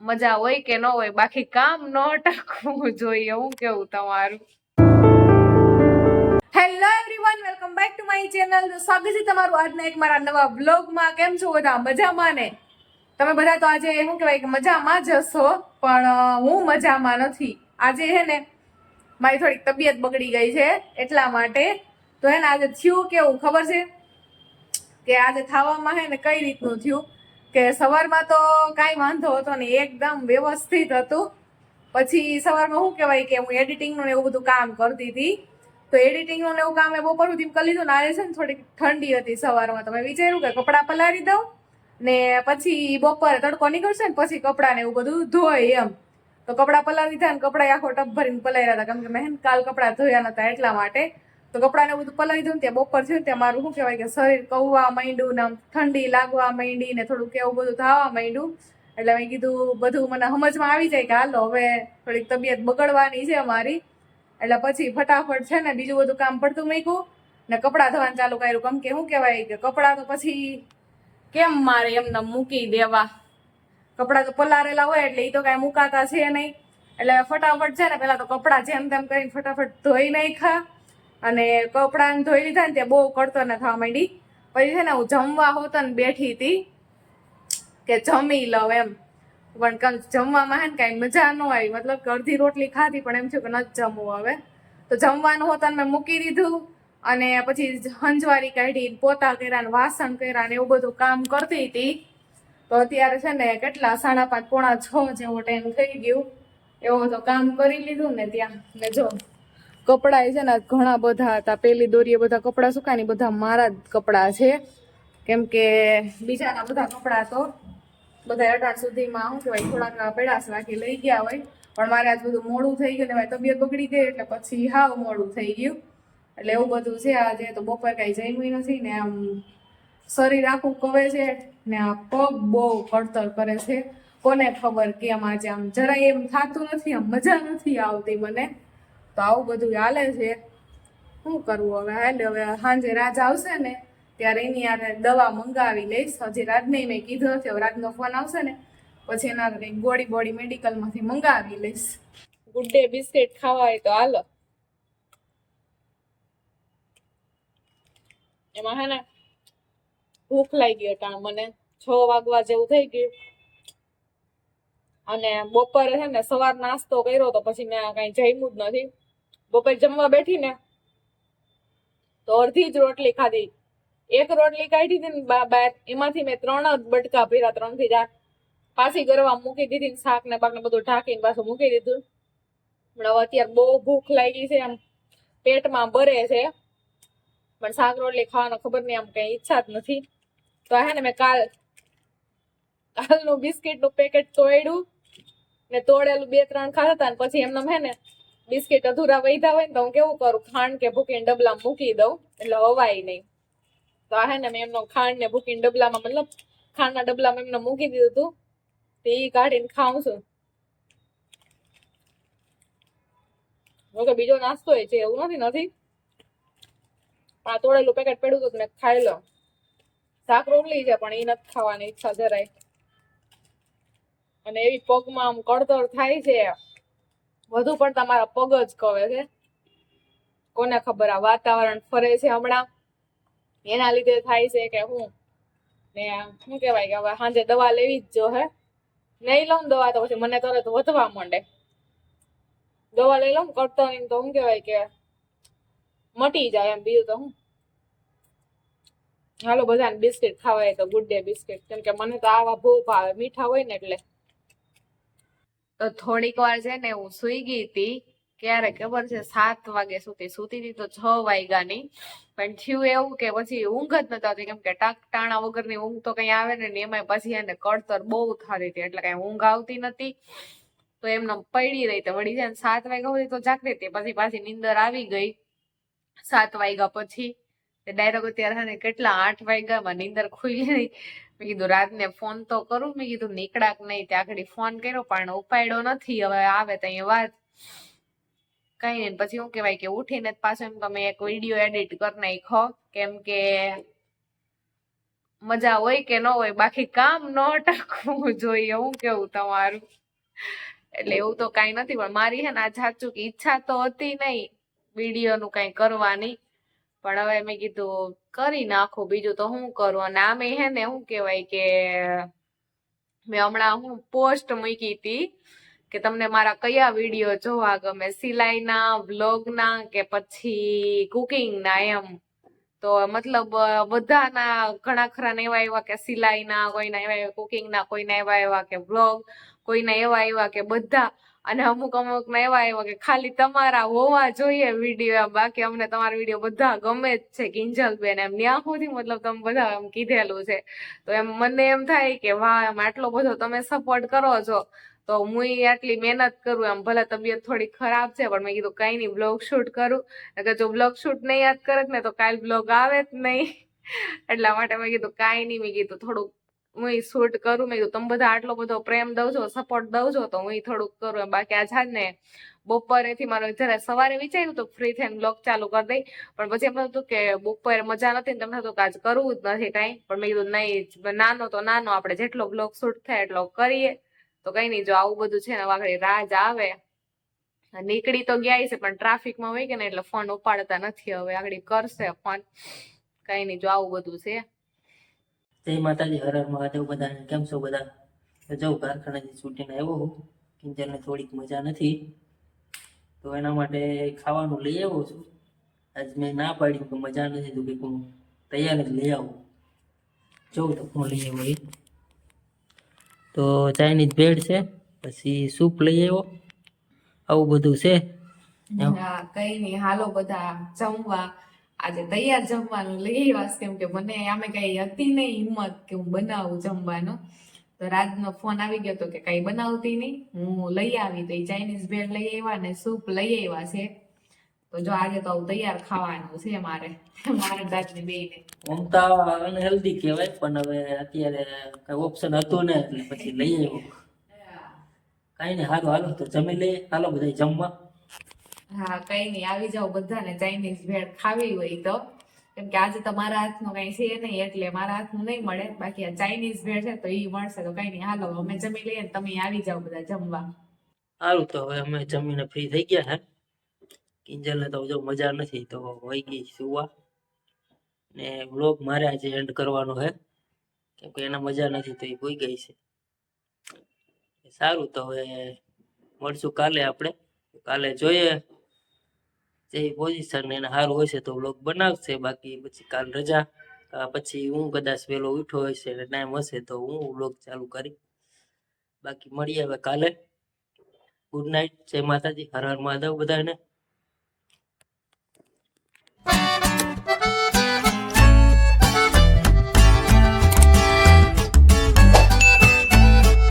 મજા હોય કે ન હોય, બાકી કામ ન અટકવું જોઈએ. હું કેવું તમારું? Hello everyone, welcome back to my channel. સ્વાગત છે તમારું આજના એક મારા નવા વ્લોગમાં. કેમ છો બધા? મજામાં ને? તમે બધા તો આજે શું કહેવાય કે મજામાં જ હશો, પણ હું મજામાં નથી. આજે હે ને મારી થોડીક તબિયત બગડી ગઈ છે, એટલા માટે. તો હે ને આજે થયું કેવું ખબર છે કે આજે ખાવામાં હે ને કઈ રીતનું થયું કે સવારમાં તો કાંઈ વાંધો હતો નહીં, એકદમ વ્યવસ્થિત હતું. પછી સવારમાં શું કહેવાય કે હું એડિટિંગનું ને એવું બધું કામ કરતી હતી. તો એડિટિંગનું ને એવું કામ એ બપોર સુધી કરી લીધું ને. આજે છે ને થોડીક ઠંડી હતી સવારમાં, તો મેં વિચાર્યું કે કપડાં પલાળી દઉં ને પછી બપોરે તડકો નીકળશે ને પછી કપડાં ને એવું બધું ધોય એમ. તો કપડાં પલાળી દીધા ને કપડાં આખો ટપ ભરીને પલાળ્યા હતા, કેમ કે મેં કાલ કપડાં ધોયા નતા એટલા માટે. તો કપડાને બધું પલાળી દઉં ત્યાં બપોર છે ને ત્યાં મારું શું કહેવાય કે શરીર કવવા માંડ્યું ને ઠંડી લાગવા માંડી ને થોડુંક એવું બધું થવા માંડ્યું. એટલે મેં કીધું બધું મને સમજમાં આવી જાય કે હાલો હવે થોડીક તબિયત બગડવાની છે અમારી. એટલે પછી ફટાફટ છે ને બીજું બધું કામ પડતું મૂક્યું ને કપડાં ધોવાનું ચાલુ કર્યું. કેમ કે શું કહેવાય કે કપડાં તો પછી કેમ મારે એમને મૂકી દેવા? કપડાં તો પલારેલા હોય એટલે એ તો કાંઈ મુકાતા છે નહીં. એટલે ફટાફટ છે ને પેલા તો કપડાં જેમ તેમ કરીને ફટાફટ ધોઈ નાખ્યા અને કપડાને ધોઈ લીધા ને ત્યાં બહુ કડતર ને થવા માંડી. પછી છે ને હું જમવા હોત ને બેઠી હતી કે જમી લઉં એમ, પણ જમવામાં હે ને કાંઈ મજા ન આવી. મતલબ કે અડધી રોટલી ખાધી પણ એમ થયું કે નથી જમવું હવે. તો જમવાનું હોત મેં મૂકી દીધું અને પછી હંજવારી કાઢી, પોતા કર્યા ને વાસણ કર્યા ને એવું બધું કામ કરતી હતી. તો અત્યારે છે ને કેટલા 5:30 પોણા 6 જેવો ટાઈમ થઈ ગયું. એવું તો કામ કરી લીધું ને ત્યાં ને જો કપડાં છે ને ઘણા બધા હતા. પેલી દોરીએ બધા કપડાં સુકાય ને બધા મારા જ કપડાં છે, કેમ કે બીજાના બધા કપડાં તો બધા અટાણ સુધીમાં શું કહેવાય થોડાક પેડાસ રાખી લઈ ગયા હોય. પણ મારે આજ બધું મોડું થઈ ગયું ને મારી તબિયત બગડી ગઈ એટલે પછી હાવ મોડું થઈ ગયું. એટલે એવું બધું છે. આજે તો બપોર કાંઈ જમ્યું નથી ને આમ શરીર આખું કવે છે ને આ પગ બહુ કડતર કરે છે. કોને ખબર કેમ આજે આમ જરાય એમ થતું નથી, આમ મજા નથી આવતી મને. તો આવું બધું હાલે છે. શું કરવું હવે? હાલ હવે સાંજે રાજ આવશે ને ત્યારે એની યાર દવા મંગાવી લઈશ. હજી રાજને મેં કીધું નથી, હવે રાજનો ફોન આવશે ને પછી એના કંઈક ગોળી બોડી મેડિકલમાંથી મંગાવી લઈશ. ગુડ ડે બિસ્કિટ ખાવા હોય તો હાલો. એમાં હે ને ભૂખ લાગી અટાણ મને 6 વાગવા જેવું થઈ ગયું. અને બપોરે છે ને સવાર નાસ્તો કર્યો તો પછી મેં કઈ જમ્યું જ નથી. બપોરે જમવા બેઠી ને તો અડધી જ રોટલી ખાધી. એક રોટલી કાઢી હતી ને બહાર, એમાંથી મેં 3 જ બટકા ભર્યા, 3 થી 4. પાછી ગરવા મૂકી દીધી ને શાક ને બાક ને બધું ઢાંકીને પાછું મૂકી દીધું. પણ હવે અત્યારે બહુ ભૂખ લાગી છે, આમ પેટમાં બરે છે, પણ શાક રોટલી ખાવાનો ખબર નહીં આમ કઈ ઈચ્છા જ નથી. તો હે ને મેં કાલનું બિસ્કિટનું પેકેટ તોડ્યું ને તોડેલું 2-3 ખાતા હતા ને પછી એમને હે ને બિસ્કિટ અધૂરા વૈધા હોય ને તો હું કેવું કરું, ખાંડ કે ભૂકીને ડબલામાં મૂકી દઉં એટલે હવાય નહીં. તો આ હે ને મેં એમનો ખાંડ ને ભૂકીને ડબલામાં, મતલબ ખાંડના ડબલામાં એમને મૂકી દીધું હતું. તો એ કાઢીને ખાઉં છું. હું તો બીજો નાસ્તો છે એવું નથી આ તોડેલું પેકેટ પડ્યું હતું મેં ખાઈ લો. શાક રોટલી છે પણ એ નથી ખાવાની ઈચ્છા જરાય. અને એવી પગમાં આમ કળતર થાય છે, વધુ પડતા મારા પગ જ કવે છે. કોને ખબર આ વાતાવરણ ફરે છે હમણાં એના લીધે થાય છે કે હું ને શું કહેવાય કે હવે સાંજે દવા લેવી જ જો હે. નહીં લઉં દવા તો પછી મને તરત વધવા માંડે. દવા લઈ લઉં કળતર તો શું કહેવાય કે મટી જાય એમ. બીજું તો હું હાલો બધાને બિસ્કિટ ખાવાય તો ગુડ ડે બિસ્કિટ, કેમ કે મને તો આવા બહુ ભાવે, મીઠા હોય ને એટલે. તો થોડીક વાર છે ને હું સુઈ ગઈ હતી. ક્યારે ખબર છે 7 વાગે સુધી સૂતી હતી તો 6 વાગ્યાની. પણ થયું એવું કે પછી ઊંઘ જ નતા આવતી, કેમ કે ટાણા વગરની ઊંઘ તો કઈ આવે ને એમાં પછી એને કળતર બહુ થતી હતી એટલે કઈ ઊંઘ આવતી નથી. તો એમને પડી રહી તો વળી જાય 7 વાગ્યા સુધી તો જાગતી હતી. પછી પાછી નીંદર આવી ગઈ 7 વાગ્યા પછી. ડાયરેક્ટ અત્યારે કેટલા 8 વાગ્યામાં નીંદર ખુલી ગઈ. મેં કીધું રાતને ફોન તો કરું, મેં કીધું નીકળાક નહીં. ત્યાં આગળ ફોન કર્યો પણ ઉપાડ્યો નથી. હવે આવે તો અહીંયા વાત કઈ નહીં. પછી શું કહેવાય કે ઉઠીને પાછો એમ તમે એક વિડીયો એડિટ કરી નાખો, કેમ કે મજા હોય કે ન હોય, બાકી કામ ન અટકવું જોઈએ. હું કેવું તમારું? એટલે એવું તો કઈ નથી, પણ મારી હે ને આ સાચું કે ઈચ્છા તો હતી નહીં વિડીયો નું કઈ કરવાની, પણ હવે મેં કીધું કરી નાખું, બીજું તો હું કરું. અને આમે હે ને શું કેવાય કે મેં હમણાં હું પોસ્ટ મૂકી હતી કે તમને મારા કયા વિડીયો જોવા ગમે, સિલાઈના, વ્લોગના કે પછી કુકિંગના એમ. તો મતલબ બધાના ઘણા ખરા એવા એવા કે સિલાઈના, કોઈના એવા કુકિંગના, કોઈના એવા એવા કે વ્લોગ, કોઈના એવા એવા કે બધા, અને અમુક અમુક ના એવા એવા કે ખાલી તમારા હોવા જોઈએ વિડીયો. બાકી અમને તમારા વિડીયો બધા ગમે જ છે કિંજલબેન, એમ ન્યા સુધી મતલબ તમે બધા એમ કીધેલું છે. તો એમ મને એમ થાય કે વાહ, એમ આટલો બધો તમે સપોર્ટ કરો છો તો હું આટલી મહેનત કરું, એમ ભલે તબિયત થોડી ખરાબ છે પણ મેં કીધું કઈ નહીં બ્લોગ શૂટ કરું. અગર જો બ્લોગ શૂટ નહીં યાદ કરે ને તો કાલ બ્લોગ આવે જ નહીં. એટલા માટે મેં કીધું કાંઈ નહીં, મેં કીધું થોડુંક હું શૂટ કરું. મેં કીધું તમે બધા આટલો બધો પ્રેમ દઉં છો, સપોર્ટ દઉં છો તો હું થોડુંક કરું એમ. બાકી આ છે ને બપોરેથી મારો જયારે સવારે વિચાર્યું તો ફ્રી થઈને બ્લોગ ચાલુ કરી દઈ, પણ પછી એમ હતું કે બપોરે મજા નથી ને તમને હતું કે આજ કરવું જ નથી ટાઈમ. પણ મેં કીધું નહીં, નાનો તો નાનો, આપણે જેટલો બ્લોગ શૂટ થાય એટલો કરીએ. તો કઈ નહીં, જો આવું બધું છે ને વાઘડી રાજ આવે, નીકળી તો ગયા છે પણ ટ્રાફિકમાં હોય કે ને એટલે ફોન ઉપાડતા નથી. હવે આગળ કરશે ફોન, કઈ નહીં, જો આવું બધું છે. જય માતાજી, હર હર મહાદેવ. બધાને કેમ છો બધા? તો જાઉં કારખાનેથી છૂટીને આવ્યો હું. કિંજલને થોડીક મજા નથી તો એના માટે ખાવાનું લઈ આવ્યો છું. આજ મેં ના પાડી તો મજા નથી તો કે હું તૈયાર જ લઈ આવું. જોઉં તો કોણ લઈ આવ્યો એ. તો ચાઇનીઝ ભેળ છે, પછી સૂપ લઈ આવ્યો, આવું બધું છે. હા કઈ નહીં, હાલો બધા જમવા. આજે તૈયાર જમવાનું લઈ આવ્યા, કેમ કે મને આમે કઈ હતી નહીં હિંમત કે હું બનાવું જમવાનું. તો રાજનો ફોન આવી ગયો તો કે કઈ બનાવતી નહીં, હું લઈ આવી. તો એ ચાઇનીઝ ભેળ લઈ આવ્યા ને સૂપ લઈ આવ્યા છે. તો જો આજે તો તૈયાર ખાવાનું છે મારે, મારા દાદને બેયને. આમ તો અનહેલ્ધી કહેવાય, પણ હવે અત્યારે કઈ ઓપ્શન હતું ને એટલે પછી લઈ આવ્યો. કઈ નહીં, હાલો હાલો તો જમી લઈએ. હાલો બધા જમવા. હા કઈ નહીં, આવી જાવ બધાને ચાઇનીઝ ભેળ ખાવી હોય તો. કેમ કે આજે તો મારા હાથનું કઈ છે નહીં એટલે મારા હાથનું નહીં મળે. બાકી આ ચાઇનીઝ ભેળ છે તો એ મળશે. તો કઈ નહીં, હાલો અમે જમી લઈએ ને તમે આવી જાવ બધા જમવા. સારું, તો હવે અમે જમીને ફ્રી થઈ ગયા હે. કિંજલને તો જો મજા નથી તો વહી ગઈ સુવા, ને વ્લોગ મારે આજે એન્ડ કરવાનો છે કેમ કે એને મજા નથી તો એ ભૂઈ ગઈ છે. સારું, તો હવે મળશું કાલે. આપણે કાલે જોઈએ જે પોઝિશન એને સારું હશે તો વ્લોગ બનાવશે, બાકી પછી કાલ રજા. પછી હું કદાચ વહેલો ઉઠો હશે અને ટાઈમ હશે તો હું વ્લોગ ચાલુ કરી. બાકી મળીએ હવે કાલે. ગુડ નાઇટ, જય માતાજી, હર હર મહાદેવ બધાને.